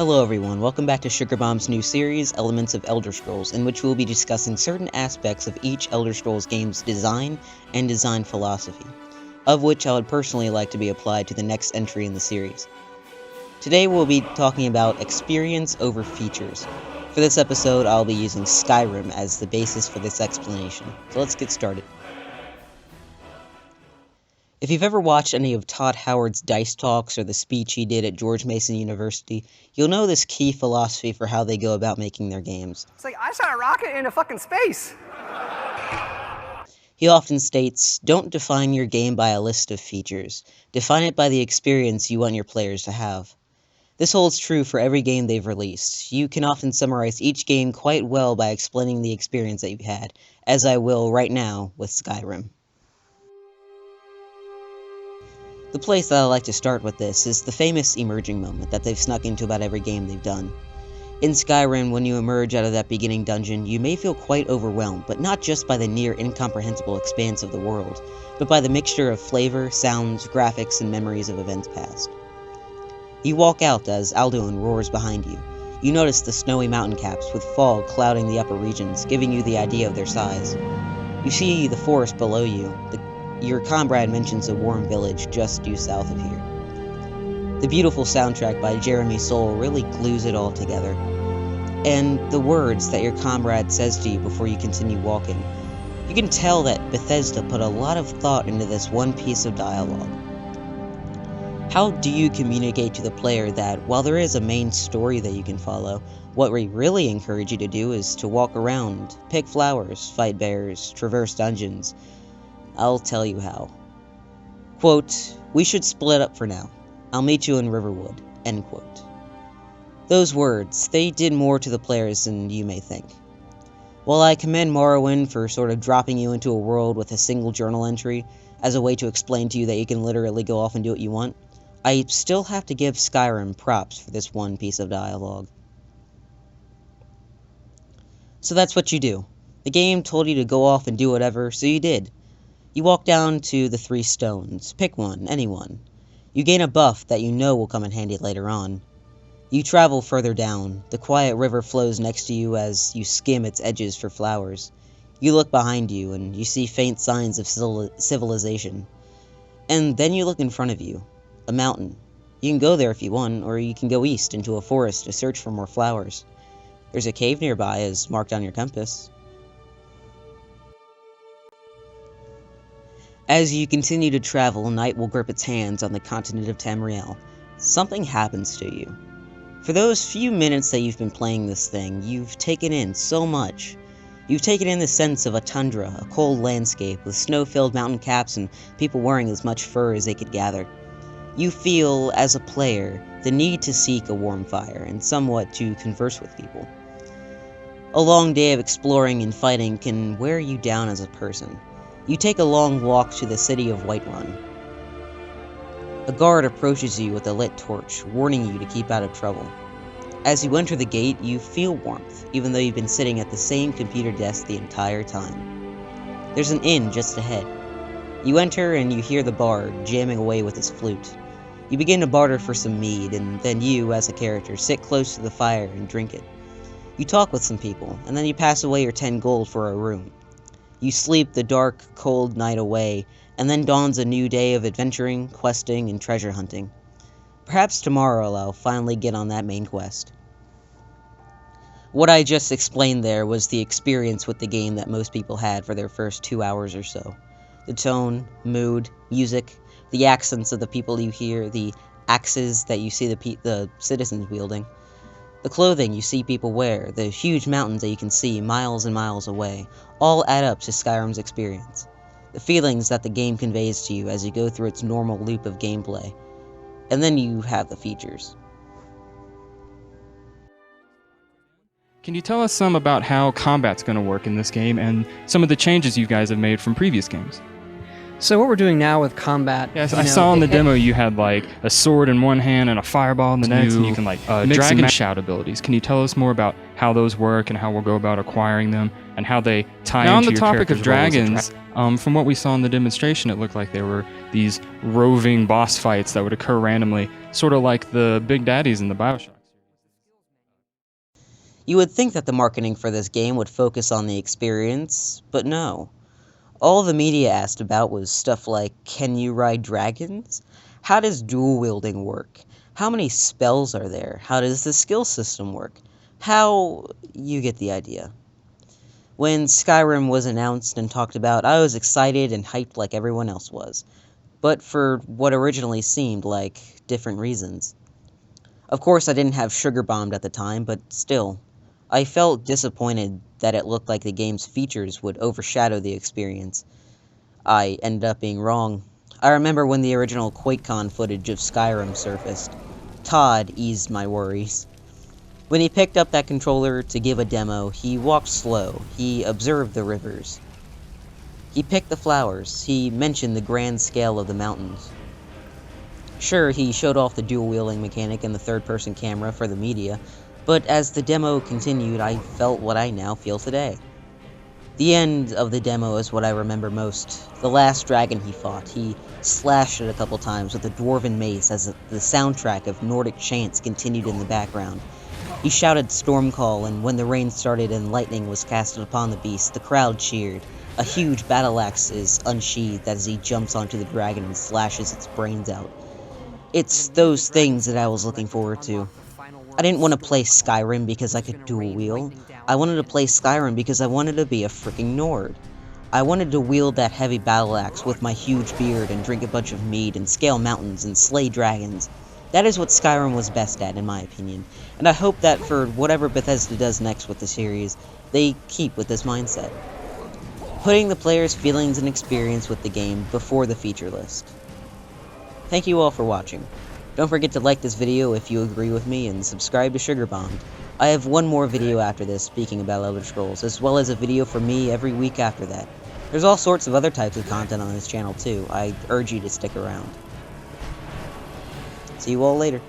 Hello everyone, welcome back to Sugarbombed's new series, Elements of Elder Scrolls, in which we'll be discussing certain aspects of each Elder Scrolls game's design and design philosophy, of which I would personally like to be applied to the next entry in the series. Today we'll be talking about experience over features. For this episode, I'll be using Skyrim as the basis for this explanation, so let's get started. If you've ever watched any of Todd Howard's Dice Talks or the speech he did at George Mason University, you'll know this key philosophy for how they go about making their games. It's like, I shot a rocket into fucking space! He often states, don't define your game by a list of features. Define it by the experience you want your players to have. This holds true for every game they've released. You can often summarize each game quite well by explaining the experience that you've had, as I will right now with Skyrim. The place that I like to start with this is the famous emerging moment that they've snuck into about every game they've done. In Skyrim, when you emerge out of that beginning dungeon, you may feel quite overwhelmed, but not just by the near incomprehensible expanse of the world, but by the mixture of flavor, sounds, graphics, and memories of events past. You walk out as Alduin roars behind you. You notice the snowy mountain caps with fog clouding the upper regions, giving you the idea of their size. You see the forest below you. Your comrade mentions a warm village just due south of here. The beautiful soundtrack by Jeremy Soule really glues it all together. And the words that your comrade says to you before you continue walking, you can tell that Bethesda put a lot of thought into this one piece of dialogue. How do you communicate to the player that, while there is a main story that you can follow, what we really encourage you to do is to walk around, pick flowers, fight bears, traverse dungeons? I'll tell you how. Quote, we should split up for now. I'll meet you in Riverwood. End quote. Those words, they did more to the players than you may think. While I commend Morrowind for sort of dropping you into a world with a single journal entry as a way to explain to you that you can literally go off and do what you want, I still have to give Skyrim props for this one piece of dialogue. So that's what you do. The game told you to go off and do whatever, so you did. You walk down to the 3 stones. Pick one, anyone. You gain a buff that you know will come in handy later on. You travel further down. The quiet river flows next to you as you skim its edges for flowers. You look behind you and you see faint signs of civilization. And then you look in front of you. A mountain. You can go there if you want, or you can go east into a forest to search for more flowers. There's a cave nearby as marked on your compass. As you continue to travel, night will grip its hands on the continent of Tamriel. Something happens to you. For those few minutes that you've been playing this thing, you've taken in so much. You've taken in the sense of a tundra, a cold landscape with snow-filled mountain caps and people wearing as much fur as they could gather. You feel, as a player, the need to seek a warm fire and somewhat to converse with people. A long day of exploring and fighting can wear you down as a person. You take a long walk to the city of Whiterun. A guard approaches you with a lit torch, warning you to keep out of trouble. As you enter the gate, you feel warmth, even though you've been sitting at the same computer desk the entire time. There's an inn just ahead. You enter and you hear the bard jamming away with his flute. You begin to barter for some mead, and then you, as a character, sit close to the fire and drink it. You talk with some people, and then you pass away your 10 gold for a room. You sleep the dark, cold night away, and then dawns a new day of adventuring, questing, and treasure hunting. Perhaps tomorrow I'll finally get on that main quest. What I just explained there was the experience with the game that most people had for their first 2 hours or so. The tone, mood, music, the accents of the people you hear, the axes that you see the citizens wielding. The clothing you see people wear, the huge mountains that you can see miles and miles away, all add up to Skyrim's experience. The feelings that the game conveys to you as you go through its normal loop of gameplay. And then you have the features. Can you tell us some about how combat's going to work in this game and some of the changes you guys have made from previous games? So what we're doing now with combat... Yes, I saw in the demo you had like a sword in one hand and a fireball in the next, and you can like dragon shout abilities. Can you tell us more about how those work and how we'll go about acquiring them and how they tie into your character's role? Now on the topic of dragons, from what we saw in the demonstration, it looked like there were these roving boss fights that would occur randomly, sort of like the big daddies in the BioShock. You would think that the marketing for this game would focus on the experience, but no. All the media asked about was stuff like, can you ride dragons? How does dual wielding work? How many spells are there? How does the skill system work? You get the idea. When Skyrim was announced and talked about, I was excited and hyped like everyone else was, but for what originally seemed like different reasons. Of course, I didn't have Sugarbombed at the time, but still, I felt disappointed that it looked like the game's features would overshadow the experience. I ended up being wrong. I remember when the original QuakeCon footage of Skyrim surfaced. Todd eased my worries. When he picked up that controller to give a demo, he walked slow. He observed the rivers. He picked the flowers. He mentioned the grand scale of the mountains. Sure, he showed off the dual-wielding mechanic and the third-person camera for the media, but as the demo continued, I felt what I now feel today. The end of the demo is what I remember most. The last dragon he fought. He slashed it a couple times with a dwarven mace as the soundtrack of Nordic chants continued in the background. He shouted Stormcall, and when the rain started and lightning was casted upon the beast, the crowd cheered. A huge battle axe is unsheathed as he jumps onto the dragon and slashes its brains out. It's those things that I was looking forward to. I didn't want to play Skyrim because I could dual wield. I wanted to play Skyrim because I wanted to be a freaking Nord. I wanted to wield that heavy battle axe with my huge beard and drink a bunch of mead and scale mountains and slay dragons. That is what Skyrim was best at, in my opinion, and I hope that for whatever Bethesda does next with the series, they keep with this mindset. Putting the player's feelings and experience with the game before the feature list. Thank you all for watching. Don't forget to like this video if you agree with me, and subscribe to Sugarbombed. I have one more video after this speaking about Elder Scrolls, as well as a video for me every week after that. There's all sorts of other types of content on this channel too. I urge you to stick around. See you all later.